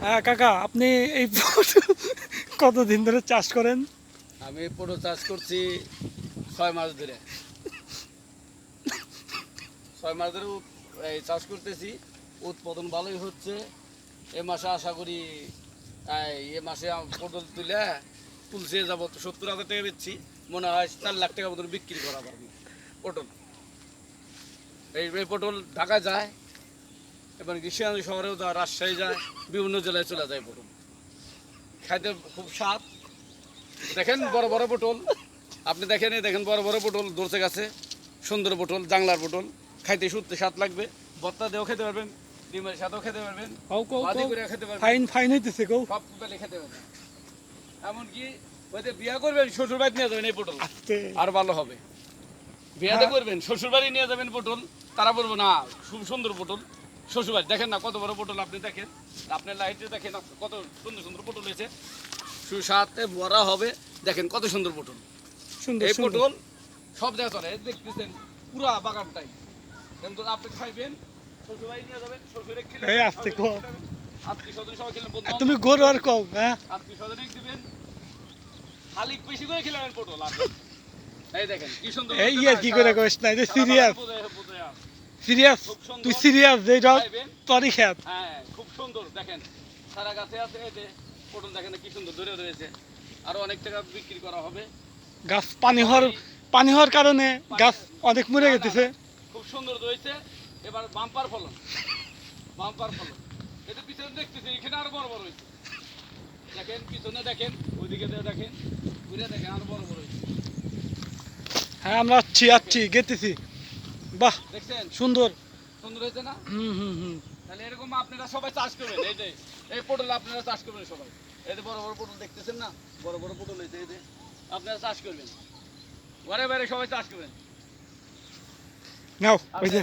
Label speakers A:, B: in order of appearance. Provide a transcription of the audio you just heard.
A: হ্যাঁ কাকা, আপনি এই কতদিন ধরে চাষ করেন?
B: আমি পটল চাষ করছি 6 মাস ধরে। 6 মাস ধরে এই চাষ করতেছি। উৎপাদন ভালোই হচ্ছে। এ মাসে আশা করি এ মাসে পটল তুলছে যাবো 70,000 টাকা বেচছি। মনে হয় 4 লাখ টাকা মতন বিক্রি করা পারবো পটল। এই পটল ঢাকা যায়, এবং কৃষ্ণগঞ্জ শহরেও যায়, রাজশাহী যায়, বিভিন্ন জেলায় চলে যায় পটল। খাইতে খুব স্বাদ। দেখেন বড় বড় পটল, আপনি দেখেন বড় বড় পটল ধরছে গাছে। সুন্দর পটল, জাংলার পটল, খাইতে সত্যি স্বাদ লাগবে। ভর্তা দিয়েও খেতে পারবেন, ডিমের সাথেও খেতে পারবেন, ভাজি করে খেতে পারবেন,
A: ফাইন ফাইন হইতেছে কও।
B: সব পেলে খেতে পারবেন। এমনকি হয়তো বিয়া করবেন, শ্বশুর বাড়ি নিয়ে যাবেন এই পটল, আর ভালো হবে। বিয়াতে করবেন, শ্বশুর বাড়ি নিয়ে যাবেন পটল, তারা বলবো না খুব সুন্দর পটল। শ্বশুর বাড়ি দেখেন না কত বড় পটল, আপনি দেখেন, আপনার লাইটে দেখেন কত সুন্দর সুন্দর পটল হয়েছে, সুস্বাদে ভরা হবে। দেখেন কত সুন্দর পটল। এই পটল সব জায়গায় চলে, দেখতেছেন পুরা বাগানটাই। কিন্তু আপনি খাইবেন, শ্বশুর বাড়ি নিয়ে যাবেন, শ্বশুরে খেলে আত্মীয় স্বজন সবাই খেলেন,
A: তুমি গরু আর কও। হ্যাঁ,
B: আত্মীয় স্বজনে দিবেন, খালি বেশি করে খেলেন পটল। এই দেখেন কি সুন্দর।
A: এই আর কি করে কইস না, এটা সিরিয়াস সিরিয়াস, তুই সিরিয়াস যে যাও তোরই খেত।
B: হ্যাঁ খুব সুন্দর। দেখেন সারা গাছে আছে, এই যে পটল দেখেন কি সুন্দর ধরে রয়েছে। আরো অনেক টাকা বিক্রি করা হবে।
A: গাছ পানি হওয়ার কারণে গাছ অনেক মরে গেছে।
B: খুব সুন্দর রয়েছে। এবার বাম্পার ফলন, বাম্পার ফলন। এটা পিছনে দেখতেছি, এখানে আরো বড় বড় হয়েছে। দেখেন পিছনে, দেখেন ওইদিকে দেখেন, ঘুরে দেখেন আরো বড় বড় হয়েছে।
A: হ্যাঁ, আমরা আছি গেতেছি। বাহ, দেখছেন সুন্দর
B: সুন্দর হয়েছে না?
A: হুম।
B: তাহলে এরকম আপনারা সবাই চাষ করবেন। এই যে এই পটল আপনারা চাষ করবেন সবাই। এই যে বড় বড় পটল দেখতেছেন না, বড় বড় পটল হয়েছে, এই যে আপনারা চাষ করবেন, ঘরে বাইরে সবাই চাষ করবেন।
A: নাও ওই যে